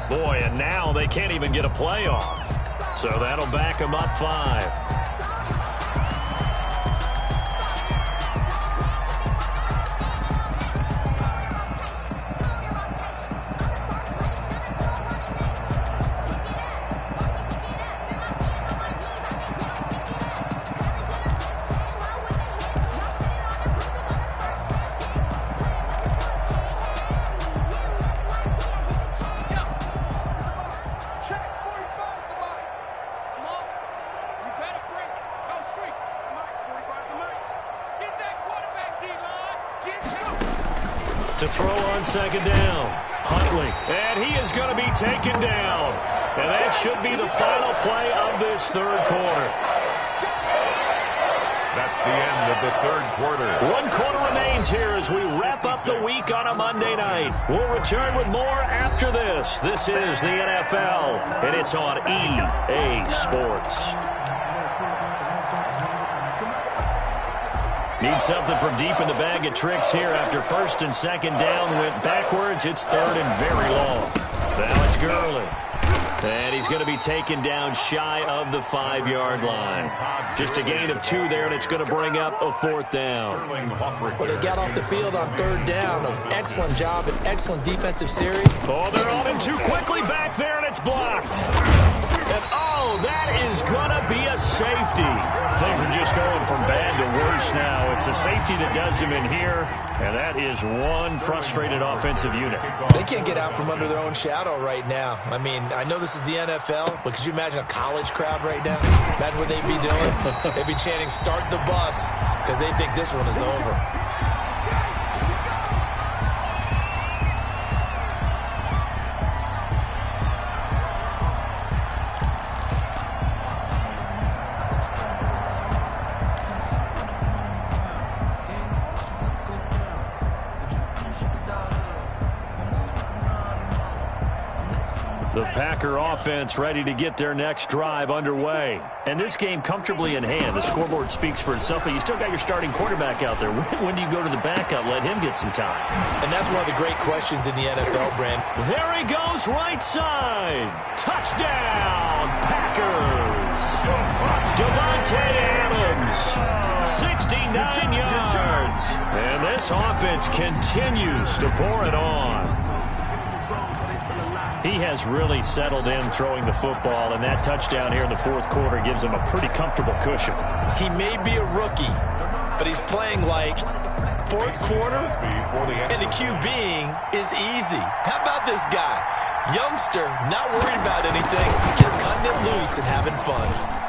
Speaker 1: Boy, and now they can't even get a playoff. So that'll back them up 5. To throw on 2nd down. Huntley. And he is going to be taken down. And that should be the final play of this 3rd quarter.
Speaker 3: That's the end of the 3rd quarter.
Speaker 1: 1 quarter remains here as we wrap up the week on a Monday night. We'll return with more after this. This is the NFL, and it's on EA Sports. Need something from deep in the bag of tricks here after 1st and 2nd down went backwards. It's 3rd and very long. Now it's Gurley. And he's going to be taken down shy of the 5-yard line. Just a gain of 2 there, and it's going to bring up a 4th down.
Speaker 2: Well, they got off the field on 3rd down. An excellent job, an excellent defensive series.
Speaker 1: Oh, they're on him too quickly back there, and it's blocked. And, oh, that is going to be a safety. Things are just going from bad to worse now. It's a safety that does him in here, and that is one frustrated offensive unit.
Speaker 2: They can't get out from under their own shadow right now. I mean, I know this is the NFL, but could you imagine a college crowd right now? Imagine what they'd be doing. They'd be chanting, "Start the bus," because they think this one is over.
Speaker 1: The Packer offense ready to get their next drive underway. And this game comfortably in hand. The scoreboard speaks for itself, but you still got your starting quarterback out there. When do you go to the backup? Let him get some time.
Speaker 2: And that's one of the great questions in the NFL, Brent.
Speaker 1: There he goes, right side. Touchdown, Packers. Devontae Adams, 69 yards. And this offense continues to pour it on. He has really settled in throwing the football, and that touchdown here in the 4th quarter gives him a pretty comfortable cushion.
Speaker 2: He may be a rookie, but he's playing like 4th quarter, and the QBing is easy. How about this guy? Youngster, not worried about anything, just cutting it loose and having fun.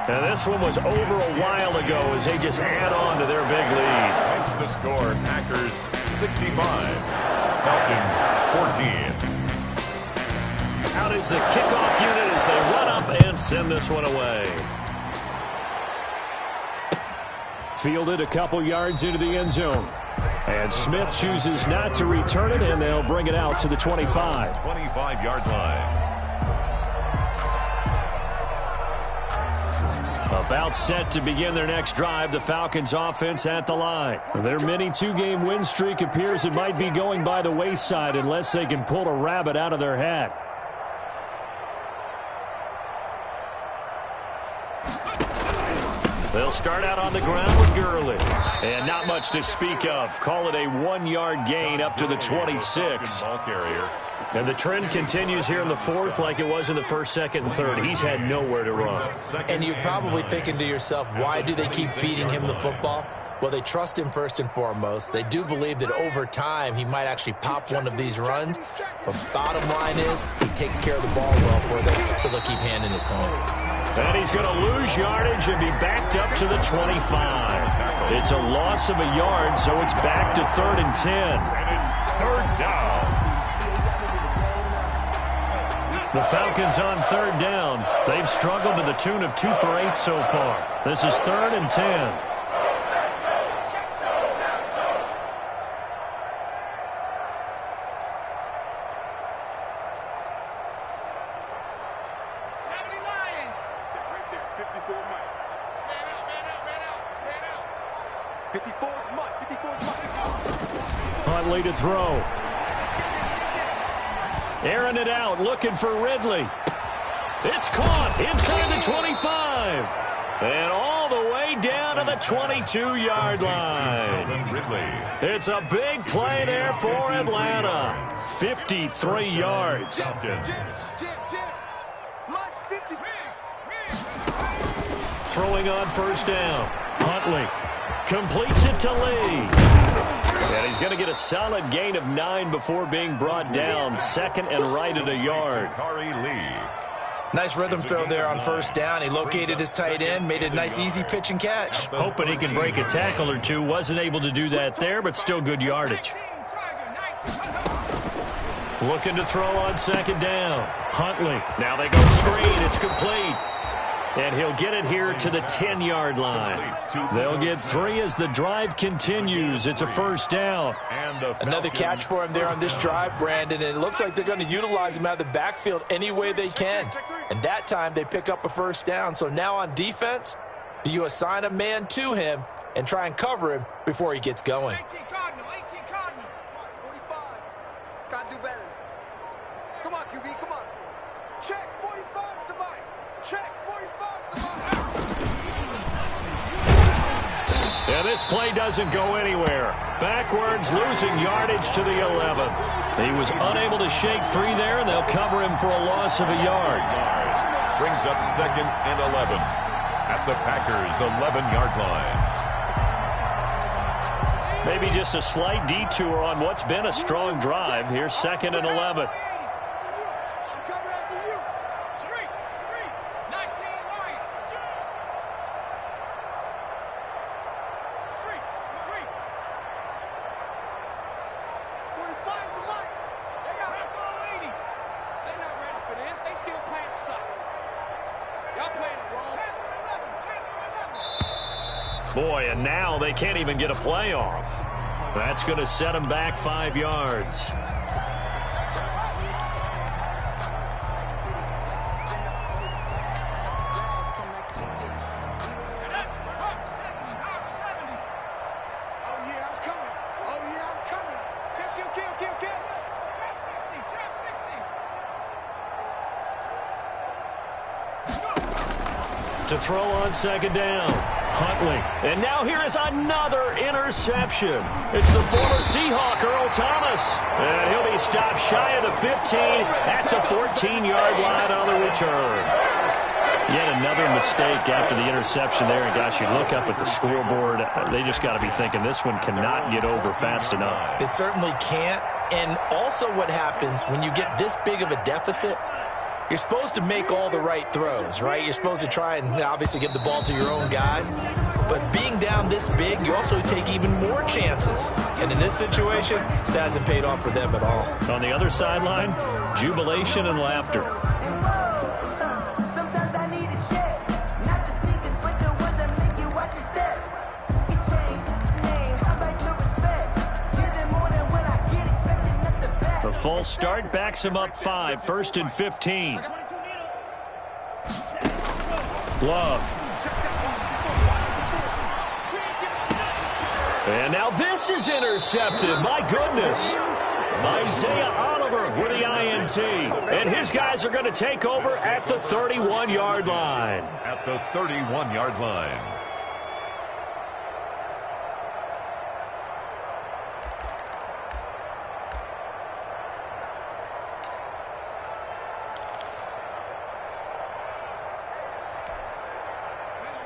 Speaker 1: And this one was over a while ago as they just add on to their big lead.
Speaker 3: That's the score. Packers 65, Falcons 14.
Speaker 1: Out is the kickoff unit as they run up and send this one away. Fielded a couple yards into the end zone. And Smith chooses not to return it, and they'll bring it out to the 25.
Speaker 3: 25-yard line.
Speaker 1: About set to begin their next drive, the Falcons offense at the line. Their mini two-game win streak appears it might be going by the wayside unless they can pull a rabbit out of their hat. They'll start out on the ground with Gurley. And not much to speak of. Call it a 1-yard gain up to the 26. And the trend continues here in the fourth like it was in the first, second, and third. He's had nowhere to run.
Speaker 2: And you're probably thinking to yourself, why do they keep feeding him the football? Well, they trust him first and foremost. They do believe that over time he might actually pop one of these runs. But bottom line is he takes care of the ball well for them, so they'll keep handing it to him.
Speaker 1: And he's going to lose yardage and be backed up to the 25. It's a loss of a yard, so it's back to 3rd and 10.
Speaker 3: And it's 3rd down.
Speaker 1: The Falcons on 3rd down. They've struggled to the tune of 2 for 8 so far. This is 3rd and 10. Huntley to throw. Airing it out, looking for Ridley. It's caught inside the 25. And all the way down to the 22-yard line. It's a big play there for Atlanta. 53 yards. Throwing on 1st down. Huntley completes it to Lee. And he's going to get a solid gain of 9 before being brought down. 2nd and right at a yard.
Speaker 2: Nice rhythm throw there on 1st down. He located his tight end, made a nice easy pitch and catch.
Speaker 1: Hoping he can break a tackle or two. Wasn't able to do that there, but still good yardage. Looking to throw on 2nd down. Huntley. Now they go screen. It's complete. And he'll get it here to the 10-yard line. They'll get 3 as the drive continues. It's a 1st down.
Speaker 2: Another catch for him there on this drive, Brandon. And it looks like they're going to utilize him out of the backfield any way they can. And that time they pick up a 1st down. So now on defense, do you assign a man to him and try and cover him before he gets going?
Speaker 4: 18 Cardinal. 45. Got to do better. Come on, QB, come on. Check 45 to Mike. Check 45 to Mike.
Speaker 1: Yeah, this play doesn't go anywhere. Backwards, losing yardage to the 11. He was unable to shake free there, and they'll cover him for a loss of a yard.
Speaker 3: Brings up 2nd and 11 at the Packers' 11-yard line.
Speaker 1: Maybe just a slight detour on what's been a strong drive. Here's 2nd and 11. Boy, and now they can't even get a play off. That's going to set them back 5 yards. To throw on 2nd down. Huntley. And now here is another interception. It's the former Seahawk, Earl Thomas. And he'll be stopped shy of the 15 at the 14-yard line on the return. Yet another mistake after the interception there. And, gosh, you look up at the scoreboard. They just got to be thinking this one cannot get over fast enough.
Speaker 2: It certainly can't. And also what happens when you get this big of a deficit, you're supposed to make all the right throws, right? You're supposed to try and obviously get the ball to your own guys. But being down this big, you also take even more chances. And in this situation, that hasn't paid off for them at all.
Speaker 1: On the other sideline, jubilation and laughter. The false start backs him up 5, 1st and 15. Love. And now this is intercepted. My goodness. Isaiah Oliver with the INT. And his guys are going to take over at the 31-yard line.
Speaker 3: At the 31-yard line.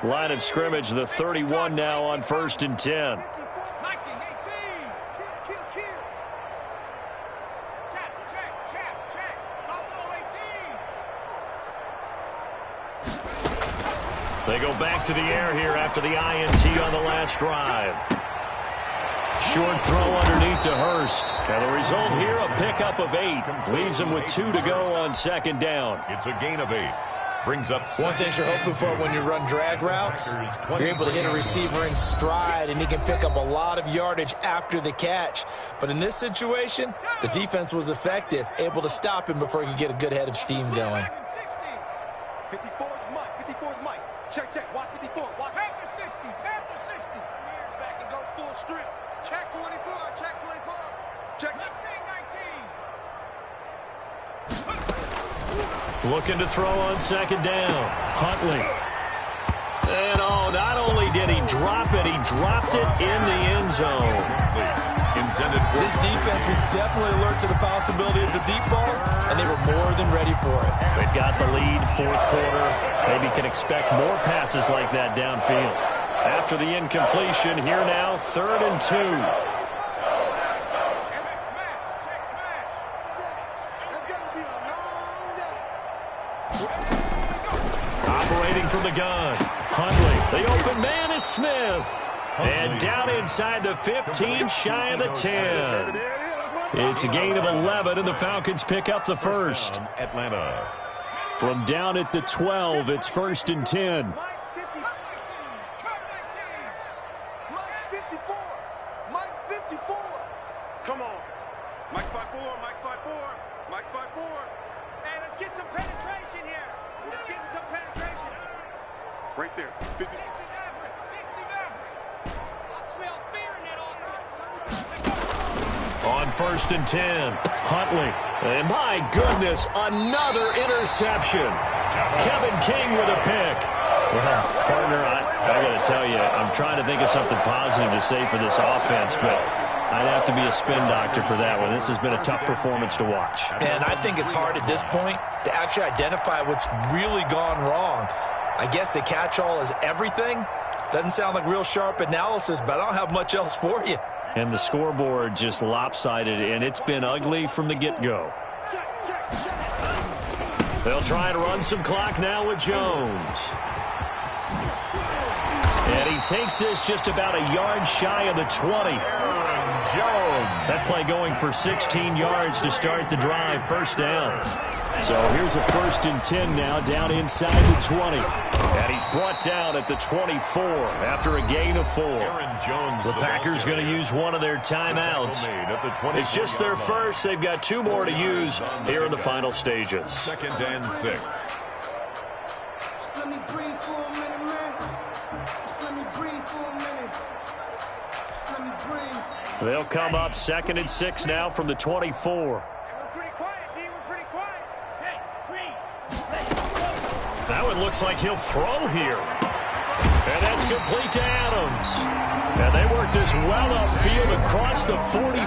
Speaker 1: Line of scrimmage, the 31 now on 1st and 10. They go back to the air here after the INT on the last drive. Short throw underneath to Hurst. And the result here, a pickup of 8. Leaves him with 2 to go on 2nd down.
Speaker 3: It's a gain of 8. Brings up
Speaker 2: one thing you're hoping for when you run drag routes, you're able to hit a receiver in stride, and he can pick up a lot of yardage after the catch. But in this situation, the defense was effective, able to stop him before he could get a good head of steam going.
Speaker 4: 54 is Mike. 54 is Mike. Check, check. Watch 54. Watch. Back to 60. Back to 60. Years back and go full strip. Check 24. Check 24. Check. Mustang 19.
Speaker 1: Looking to throw on 2nd down. Huntley. And not only did he drop it, he dropped it in the end zone.
Speaker 2: This defense was definitely alert to the possibility of the deep ball, and they were more than ready for it.
Speaker 1: They've got the lead, 4th quarter. Maybe can expect more passes like that downfield. After the incompletion, here now, 3rd and 2. Operating from the gun. Huntley. The open man is Smith. And down inside the 15, shy of the 10. It's a gain of 11, and the Falcons pick up the first.
Speaker 3: Atlanta.
Speaker 1: From down at the 12, it's 1st and 10.
Speaker 4: Mike 54. Mike 54. Come on. Mike 5-4. Mike 5-4. Mike 5-4. Hey, let's get some penetration here. Let's get some penetration. Right there. 50. 60 Maverick. 60 Maverick. I smell fear in that offense.
Speaker 1: On 1st and 10, Huntley. And my goodness, another interception. Kevin King with a pick. Well, partner, I got to tell you, I'm trying to think of something positive to say for this offense, but I'd have to be a spin doctor for that one. This has been a tough performance to watch.
Speaker 2: And I think it's hard at this point to actually identify what's really gone wrong. I guess the catch-all is everything. Doesn't sound like real sharp analysis, but I don't have much else for you.
Speaker 1: And the scoreboard just lopsided, and it's been ugly from the get-go. They'll try to run some clock now with Jones. And he takes this just about a yard shy of the 20. That play going for 16 yards to start the drive, 1st down. So here's a 1st and 10 now, down inside the 20. And he's brought down at the 24 after a gain of 4. The Packers going to use one of their timeouts. It's just their first. They've got 2 more to use here in the final stages.
Speaker 3: 2nd and 6.
Speaker 5: Let me breathe for a minute, man. Let me breathe for a minute. Let me breathe.
Speaker 1: They'll come up 2nd and 6 now from the 24. That one looks like he'll throw here. And that's complete to Adams. And they work this well upfield across the 45.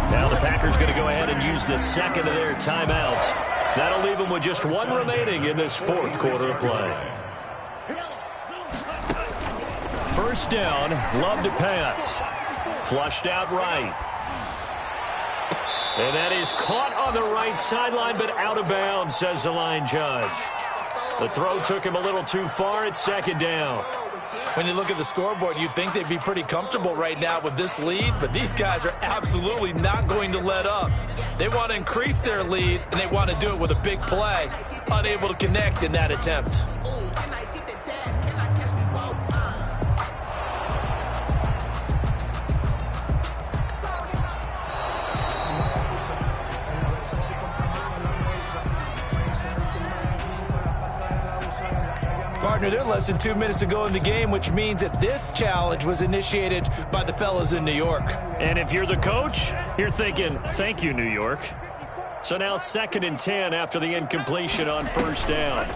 Speaker 1: Now the Packers going to go ahead and use the 2nd of their timeouts. That'll leave them with just 1 remaining in this 4th quarter of play. 1st down, Love to pass. Flushed out right. And that is caught on the right sideline, but out of bounds, says the line judge. The throw took him a little too far. It's second down.
Speaker 2: When you look at the scoreboard, you'd think they'd be pretty comfortable right now with this lead, but these guys are absolutely not going to let up. They want to increase their lead, and they want to do it with a big play. Unable to connect in that attempt. Partner, they're less than 2 minutes to go in the game, which means that this challenge was initiated by the fellas in New York.
Speaker 1: And if you're the coach, you're thinking, thank you, New York. So now 2nd and 10 after the incompletion on first down.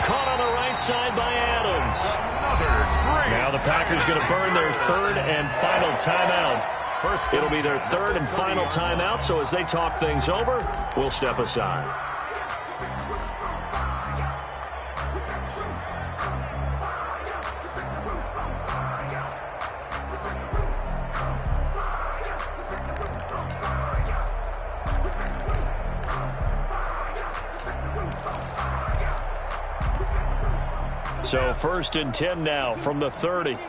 Speaker 1: Caught on the right side by Adams. Now the Packers going to burn their 3rd and final timeout. It'll be their 3rd and final timeout, so as they talk things over, we'll step aside. So 1st and 10 now from the 30.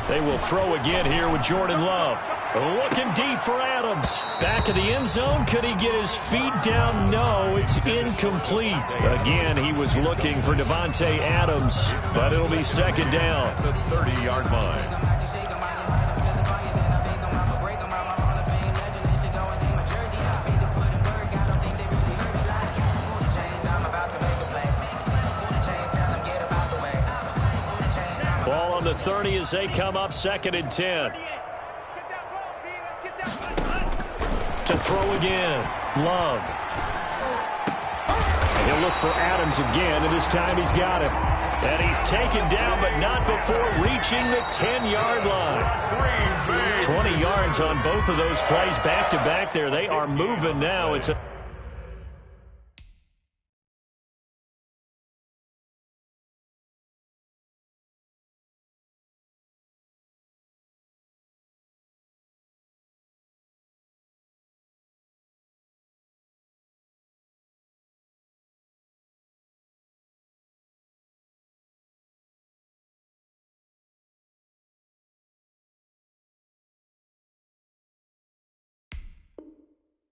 Speaker 1: They will throw again here with Jordan Love. Looking deep for Adams. Back of the end zone. Could he get his feet down? No, it's incomplete. Again, he was looking for Devontae Adams, but it'll be 2nd down.
Speaker 3: The 30-yard line.
Speaker 1: The 30 as they come up 2nd and 10. To throw again. Love. And he'll look for Adams again, and this time he's got him. And he's taken down, but not before reaching the 10-yard line. 20 yards on both of those plays back-to-back there. They are moving now. It's a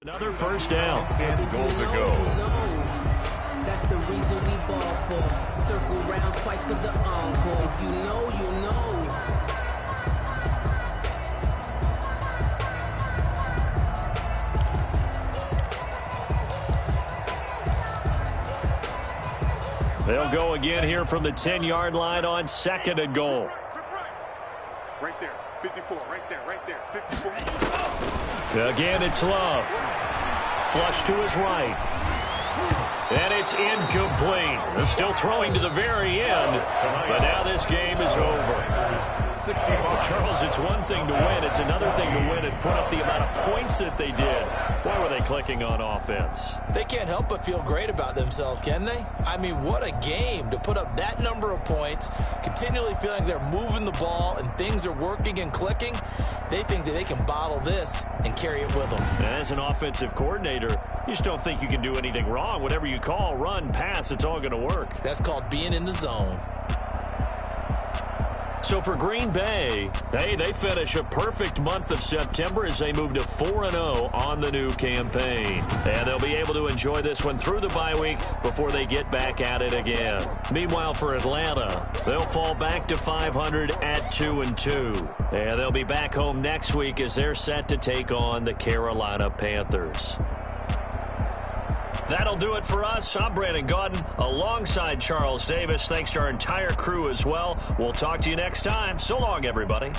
Speaker 1: another first down.
Speaker 3: And goal to go.
Speaker 6: That's the reason we ball for. Circle round twice for the encore. If you know, you know.
Speaker 1: They'll go again here from the 10-yard line on 2nd and goal.
Speaker 4: Right there, 54, right there, 54.
Speaker 1: Again, it's Love. Flush to his right. And it's incomplete. They're still throwing to the very end, but now this game is over.
Speaker 3: 65.
Speaker 1: Charles, it's one thing to win. It's another thing to win and put up the amount of points that they did. Why were they clicking on offense?
Speaker 2: They can't help but feel great about themselves, can they? I mean, what a game to put up that number of points, continually feeling they're moving the ball and things are working and clicking. They think that they can bottle this and carry it with them.
Speaker 1: As an offensive coordinator, you just don't think you can do anything wrong. Whatever you call, run, pass, it's all going to work.
Speaker 2: That's called being in the zone.
Speaker 1: So for Green Bay, they finish a perfect month of September as they move to 4-0 on the new campaign. And they'll be able to enjoy this one through the bye week before they get back at it again. Meanwhile, for Atlanta, they'll fall back to 500 at 2-2. And they'll be back home next week as they're set to take on the Carolina Panthers. That'll do it for us. I'm Brandon Gaudin alongside Charles Davis. Thanks to our entire crew as well. We'll talk to you next time. So long, everybody.